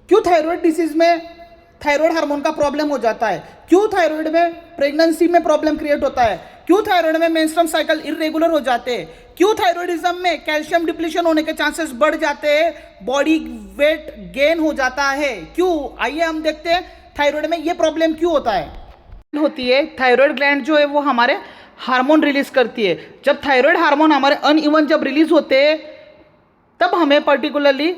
क्यों thyroid disease में thyroid hormone का प्रॉब्लम हो जाता है, क्यों थायराइड में प्रेगनेंसी में प्रॉब्लम क्रिएट होता है, क्यों थायराइड में मेंस्ट्रुअल साइकिल इरेगुलर हो जाते हैं, क्यों थायराइडिज्म में कैल्शियम डिप्लीशन होने के चांसेस बढ़ जाते हैं, बॉडी वेट गेन हो जाता है, क्यों? आइए हम देखते हैं थायराइड में ये प्रॉब्लम क्यों होता है। होती है थायराइड ग्लैंड जो है वो हमारे हार्मोन रिलीज करती है। जब थायराइड हार्मोन हमारे अनइवन जब रिलीज होते हैं तब हमें पर्टिकुलरली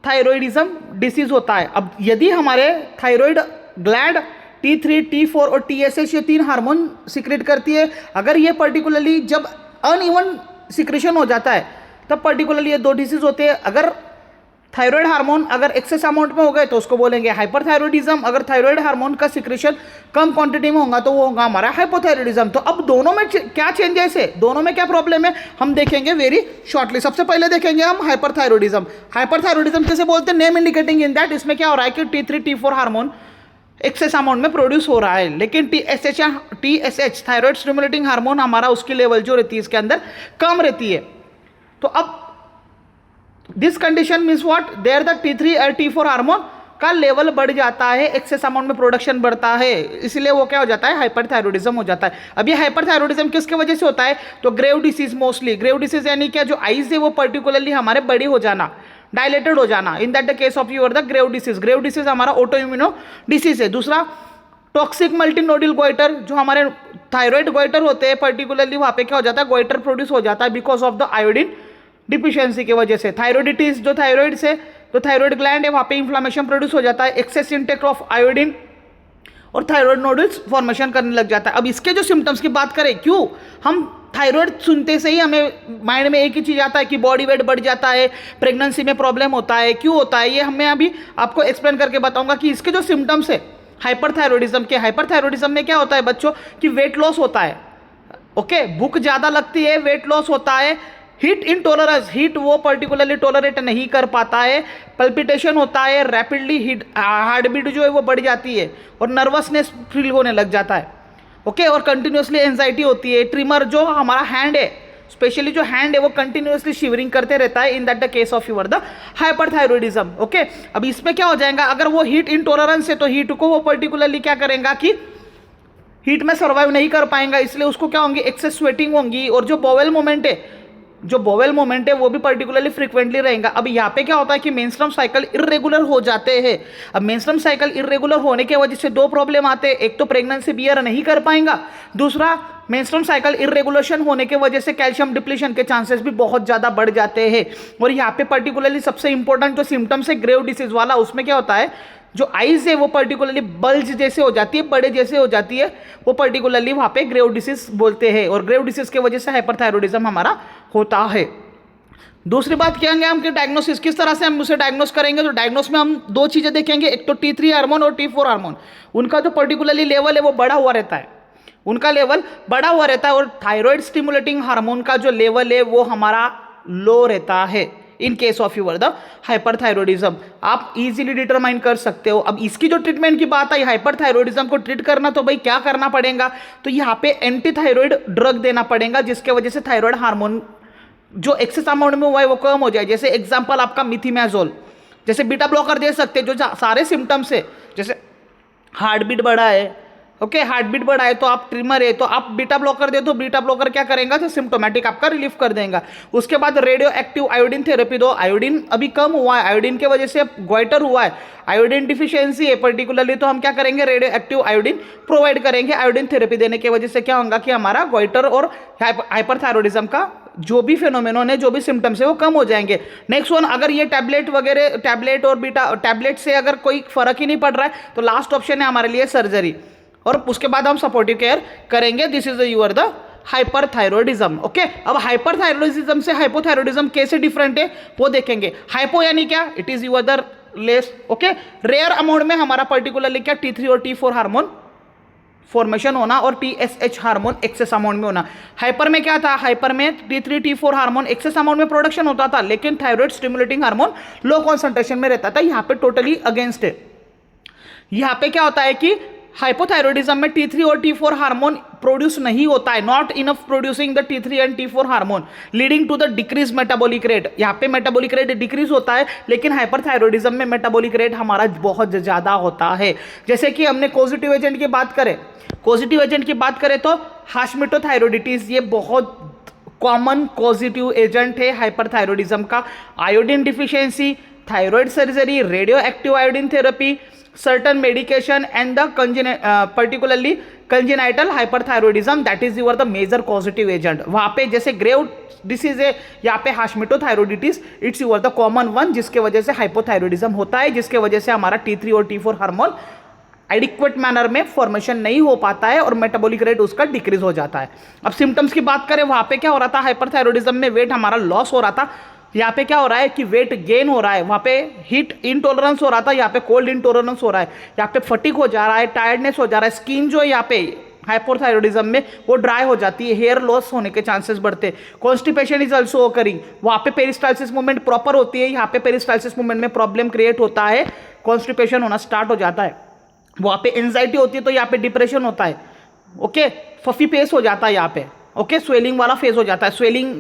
थायराइडिज्म डिसीज होता है। अब यदि हमारे थायराइड ग्लैंड T3, T4 और TSH ये 3 हार्मोन सिक्रेट करती है, अगर ये पर्टिकुलरली जब अनइवन सिक्रेशन हो जाता है तब पर्टिकुलरली ये 2 डिसीज होते हैं। अगर थायराइड हार्मोन अगर एक्सेस अमाउंट में हो गए तो उसको बोलेंगे हाइपरथायरॉयडिज्म, अगर थायराइड हार्मोन का सिक्रेशन कम क्वांटिटी में होगा तो वो होगा हमारा हाइपोथायरॉयडिज्म। तो अब दोनों में क्या चेंजेस है, दोनों में क्या प्रॉब्लम है, हम देखेंगे वेरी शॉर्टली। सबसे पहले देखेंगे हम हाइपरथायरॉयडिज्म। हाइपरथायरॉयडिज्म कैसे बोलते हैं, नेम इंडिकेटिंग इन दैट, इसमें क्या हो रहा है कि T3, T4 hormone excess amount में प्रोड्यूस हो रहा है, लेकिन TSH थायराइड स्टिमुलेटिंग हार्मोन हमारा उसकी लेवल जो रहती है इसके अंदर कम रहती है। तो अब this condition means what, there the T3 और T4 हार्मोन का लेवल बढ़ जाता है, एक्सेस अमाउंट में प्रोडक्शन बढ़ता है, इसलिए वो क्या हो जाता है, हाइपरथायरॉयडिज्म हो जाता है। अब ये हाइपरथायरॉयडिज्म किसके वजह से होता है, तो grave disease, mostly grave disease यानी क्या, जो आईज है वो पर्टिकुलरली हमारे बड़ी हो जाना, डायलेटेड हो जाना, in that the case of your the grave disease. Grave disease हमारा ऑटो इम्यूनो डिसीज है। दूसरा टॉक्सिक मल्टीनोडल गोइटर, जो हमारे थायराइड गोइटर होते हैं पर्टिकुलरली वहाँ पे क्या हो जाता है, गोइटर प्रोड्यूस हो जाता है because of the iodine deficiency की वजह से। थायराइडिटीज जो थायराइड से तो थायराइड ग्लैंड है वहाँ पे इन्फ्लामेशन प्रोड्यूस हो जाता है, एक्सेस इंटेक ऑफ आयोडीन और थायराइड नोडल्स फॉर्मेशन करने लग जाता है। अब इसके जो सिम्टम्स की बात करें, क्यों हम थायराइड सुनते से ही हमें माइंड में एक ही चीज़ आता है कि बॉडी वेट बढ़ जाता है, प्रेगनेंसी में प्रॉब्लम होता है, क्यों होता है ये मैं अभी आपको एक्सप्लेन करके बताऊंगा कि इसके जो सिम्टम्स है हाइपरथायरॉयडिज्म के। हाइपरथायरॉयडिज्म में क्या होता है बच्चों कि वेट लॉस होता है, ओके, भूख ज़्यादा लगती है, वेट लॉस होता है, हीट इनटॉलरेंस, हीट वो पर्टिकुलरली टॉलरेट नहीं कर पाता है, पल्पिटेशन होता है, रैपिडली हीट हार्ट बीट जो है वो बढ़ जाती है और नर्वसनेस फील होने लग जाता है, ओके, और कंटिन्यूसली एंजाइटी होती है। ट्रिमर जो हमारा हैंड है, स्पेशली जो हैंड है वो कंटिन्यूसली शिवरिंग करते रहता है, in that the case of your the hyperthyroidism, okay. अब इसमें क्या हो जाएगा, अगर वो हीट इनटॉलरेंस है तो हीट को वो पर्टिकुलरली क्या करेगा कि हीट में सर्वाइव नहीं कर पाएगा, इसलिए उसको क्या होंगी, एक्सेस स्वेटिंग होंगी, और जो बॉवेल मोमेंट है, जो बॉवेल मोमेंट है वो भी पर्टिकुलरली फ्रीक्वेंटली रहेगा। अब यहाँ पे क्या होता है कि मेंस्ट्रुअल साइकिल इरेगुलर हो जाते हैं। अब मेंस्ट्रुअल साइकिल इरेगुलर होने के वजह से 2 प्रॉब्लम आते हैं, एक तो प्रेगनेंसी बियर नहीं कर पाएगा, दूसरा मेंस्ट्रुअल साइकिल इरेगुलेशन होने के वजह से कैल्शियम डिप्लीशन के चांसेस भी बहुत ज़्यादा बढ़ जाते हैं। और यहाँ पे पर्टिकुलरली सबसे इंपॉर्टेंट जो सिम्टम्स है ग्रेव डिसीज वाला, उसमें क्या होता है, जो आइज है वो पर्टिकुलरली बल्ज जैसे हो जाती है, बड़े जैसे हो जाती है, वो पर्टिकुलरली वहाँ पे ग्रेव डिसीज बोलते हैं, और ग्रेव डिसीज की वजह से हाइपरथायरॉयडिज्म हमारा होता है। दूसरी बात क्या है हम कि डायग्नोसिस किस तरह से हम उसे डायग्नोस करेंगे, तो डायग्नोस में हम 2 चीज़ें देखेंगे, एक तो T3 हार्मोन और T4 हार्मोन, उनका जो पर्टिकुलरली लेवल है वो बढ़ा हुआ रहता है, उनका लेवल बढ़ा हुआ रहता है, और थायराइड स्टिमुलेटिंग हार्मोन का जो लेवल है वो हमारा लो रहता है। In case of your the hyperthyroidism आप इजीली डिटरमाइन कर सकते हो। अब इसकी जो ट्रीटमेंट की बात आई, हाइपरथायरॉयडिज्म को ट्रीट करना तो भाई क्या करना पड़ेगा, तो यहाँ पे एंटी थायराइड ड्रग देना पड़ेगा, जिसके वजह से थायराइड हार्मोन जो एक्सेस अमाउंट में हुआ है वो कम हो जाए। जैसे एग्जांपल आपका मिथिमेजोल, जैसे बीटा ब्लॉकर दे सकते हैं, जो सारे सिम्टम्स है, जैसे हार्ट बीट बढ़ा है, ओके, हार्ट बीट बढ़ा है तो आप ट्रिमर है तो आप बीटा ब्लॉकर दे, तो बीटा ब्लॉकर क्या करेगा, तो सिम्टोमेटिक आपका रिलीफ कर देगा। उसके बाद रेडियो एक्टिव आयोडीन थेरेपी दो, आयोडीन अभी कम हुआ है, आयोडीन की वजह से गोइटर हुआ है, आयोडीन डिफिशियंसी है पर्टिकुलरली, तो हम क्या करेंगे, रेडियो एक्टिव आयोडीन प्रोवाइड करेंगे। आयोडीन थेरेपी देने की वजह से क्या होगा कि हमारा गोइटर और हाइपरथायरॉयडिज्म का जो भी फेनोमेनन है, जो भी सिम्टम्स है वो कम हो जाएंगे। नेक्स्ट वन, अगर ये टैबलेट वगैरह, टैबलेट और बीटा टैबलेट से अगर कोई फर्क ही नहीं पड़ रहा है तो लास्ट ऑप्शन है हमारे लिए सर्जरी, और उसके बाद हम सपोर्टिव केयर करेंगे। This is your the hyperthyroidism, okay. अब हाइपरथायरॉयडिज्म से हाइपोथायरॉयडिज्म कैसे डिफरेंट है वो देखेंगे। हाइपो यानी क्या, it is your the less, okay, rare amount में हमारा पर्टिकुलरली क्या T3 और T4 हार्मोन फॉर्मेशन होना और TSH हार्मोन एक्सेस अमाउंट में होना। हाइपर में क्या था, हाइपर में T3 T4 hormone excess amount में प्रोडक्शन होता था, लेकिन thyroid stimulating hormone low concentration में रहता था। यहाँ पे टोटली अगेंस्ट है। यहाँ पे क्या होता है कि हाइपोथायरॉयडिज्म में T3 और T4 हार्मोन प्रोड्यूस नहीं होता है, not enough producing the T3 and T4 hormone, leading to the decrease metabolic rate. यहाँ पे मेटाबॉलिक रेट डिक्रीज होता है, लेकिन हाइपरथायरॉयडिज्म में मेटाबॉलिक रेट हमारा बहुत ज़्यादा होता है। जैसे कि हमने कॉजेटिव एजेंट की बात करें, कॉजेटिव एजेंट की बात करें तो हाशिमिटोथायरॉयडिटीज, ये बहुत कॉमन कॉजेटिव एजेंट है हाइपरथायरॉयडिज्म का। Iodine deficiency, thyroid surgery, radio active iodine therapy, certain medication and the particularly congenital hyperthyroidism, that is your the major causative agent. वहाँ पे जैसे ग्रेव डिसीज है, यहाँ पे Hashimoto's thyroiditis it's your the common one, जिसके वजह से हाइपोथायरॉयडिज्म होता है, जिसके वजह से हमारा T3 और T4 हार्मोन एडिक्वेट मैनर में फॉर्मेशन नहीं हो पाता है और मेटाबॉलिक रेट उसका डिक्रीज हो जाता है। अब सिम्टम्स की बात करें, वहाँ पे क्या हो रहा था, हाइपरथायरॉयडिज्म में वेट हमारा लॉस हो रहा था, यहाँ पे क्या हो रहा है कि वेट गेन हो रहा है। वहाँ पे हीट इंटॉलरेंस हो रहा था, यहाँ पे कोल्ड इंटॉलरेंस हो रहा है, यहाँ पे फटीग हो जा रहा है, टायर्डनेस हो जा रहा है, स्किन जो है यहाँ पे हाइपोथायरॉयडिज्म में वो ड्राई हो जाती है, हेयर लॉस होने के चांसेस बढ़ते हैं, कॉन्स्टिपेशन इज ऑल्सो ओकरिंग। वहाँ पे पेरिस्टाल्सिस मूवमेंट प्रॉपर होती है, यहाँ पे पेरिस्टाल्सिस मूवमेंट में प्रॉब्लम क्रिएट होता है, कॉन्स्टिपेशन होना स्टार्ट हो जाता है। वहाँ पे एंजाइटी होती है तो यहाँ पे डिप्रेशन होता है, ओके, फफी फेस हो जाता है यहाँ पे, ओके, स्वेलिंग वाला फेस हो जाता है, स्वेलिंग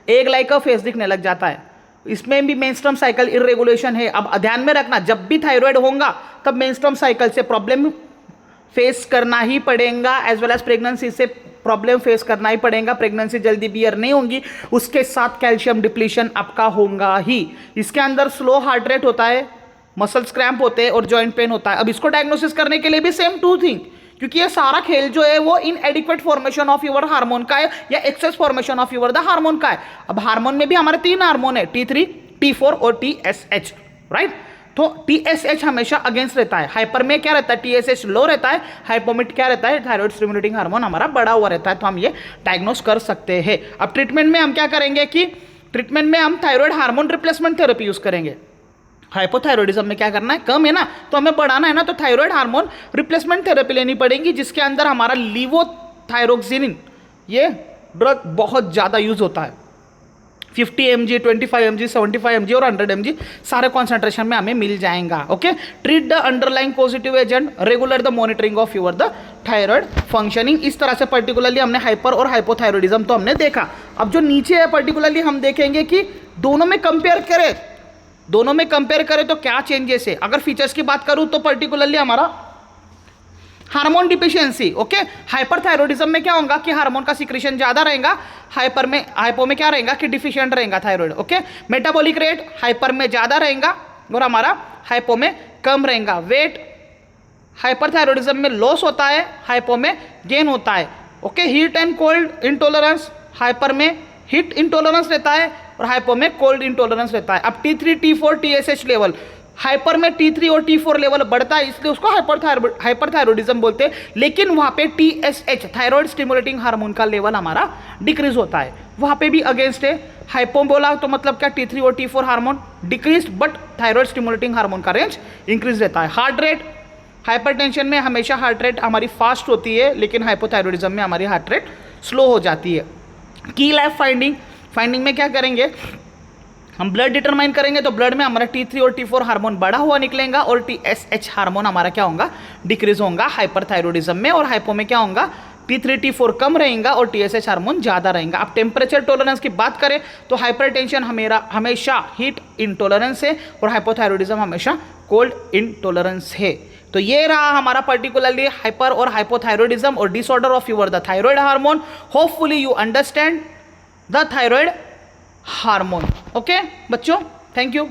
एक लाइक का फेस दिखने लग जाता है। इसमें भी मेंस्ट्रुअम साइकिल इरेगुलेशन है। अब ध्यान में रखना, जब भी थायराइड होगा तब मेंस्ट्रुअम साइकिल से प्रॉब्लम फेस करना ही पड़ेगा, एज वेल एज प्रेगनेंसी से प्रॉब्लम फेस करना ही पड़ेगा। प्रेगनेंसी जल्दी बियर नहीं होगी, उसके साथ कैल्शियम डिप्लीशन आपका होगा ही। इसके अंदर स्लो हार्ट रेट होता है, मसल्स क्रैम्प होते हैं और जॉइंट पेन होता है। अब इसको डायग्नोसिस करने के लिए भी सेम टू थिंग, क्योंकि ये सारा खेल जो है वो inadequate formation of your hormone का है या excess formation of your the hormone का है। अब हार्मोन में भी हमारे 3 हार्मोन है, T3, T4 और TSH, राइट। तो TSH हमेशा अगेंस्ट रहता है, हाइपर में क्या रहता है, TSH लो रहता है, हाइपो में क्या रहता है, थायराइड स्टिमुलेटिंग हार्मोन हमारा बढ़ा हुआ रहता है, तो हम ये डायग्नोस कर सकते हैं। अब ट्रीटमेंट में हम क्या करेंगे कि ट्रीटमेंट में हम thyroid hormone replacement therapy use करेंगे। हाइपोथायरॉयडिज्म में क्या करना है, कम है ना तो हमें बढ़ाना है ना, तो थायराइड हार्मोन रिप्लेसमेंट थेरेपी लेनी पड़ेगी, जिसके अंदर हमारा लीवोथायरोक्सिनिन ये ड्रग बहुत ज़्यादा यूज होता है। 50 mg, 25 mg, 75 mg और 100 mg सारे कॉन्सेंट्रेशन में हमें मिल जाएगा, okay. Treat the underlying positive agent, regular the monitoring of your the thyroid functioning. इस तरह से पर्टिकुलरली हमने हाइपर और हाइपोथायरॉयडिज्म तो हमने देखा। अब जो नीचे है पर्टिकुलरली हम देखेंगे कि दोनों में कंपेयर करें तो क्या चेंजेस है। अगर फीचर्स की बात करूं तो पर्टिकुलरली हमारा हार्मोन डिफिशियंसी, ओके। हाइपरथायरॉयडिज्म में क्या होगा कि हार्मोन का सिक्रेशन ज्यादा रहेगा, हाइपो में क्या रहेगा कि डिफिशिएंट रहेगा thyroid, okay. Metabolic rate hyper में ज्यादा रहेगा और हमारा हाइपो में कम रहेगा। वेट हाइपरथायरॉयडिज्म में लॉस होता है, हाइपो में गेन होता है, okay. Heat and cold intolerance, hyper में हीट इंटॉलरेंस रहता है और हाइपो में कोल्ड इंटॉलरेंस रहता है। अब T3, T4, TSH level, hyper में T3 और T4 लेवल बढ़ता है, इसलिए उसको हाइपरथायरॉयडिज्म बोलते हैं। लेकिन वहाँ पे TSH थायराइड स्टिमुलेटिंग हार्मोन का लेवल हमारा डिक्रीज होता है, वहाँ पे भी अगेंस्ट है। हाइपो बोला तो मतलब क्या, T3 और T4 hormone decrease, but thyroid stimulating hormone का रेंज इंक्रीज रहता है। हार्ट रेट, हाइपरटेंशन में हमेशा हार्ट रेट हमारी फास्ट होती है, लेकिन हाइपोथायरॉयडिज्म में हमारी हार्ट रेट स्लो हो जाती है। की लाइफ फाइंडिंग में क्या करेंगे, हम ब्लड डिटरमाइन करेंगे, तो ब्लड में हमारा T3 और T4 हार्मोन बढ़ा हुआ निकलेगा और TSH हार्मोन हमारा क्या होगा, डिक्रीज होगा हाइपरथायरॉयडिज्म में। और हाइपो में क्या होगा, T3, T4 कम रहेगा और TSH हार्मोन ज़्यादा रहेगा। अब टेम्परेचर टॉलरेंस की बात करें तो हाइपरटेंशन हमेशा हीट इंटॉलरेंस है और हाइपोथायरॉयडिज्म हमेशा कोल्ड इंटॉलरेंस है। तो ये रहा हमारा पर्टिकुलरली हाइपर और हाइपोथायरॉयडिज्म और disorder of your the thyroid hormone. Hopefully you understand the thyroid hormone, okay बच्चों, थैंक यू।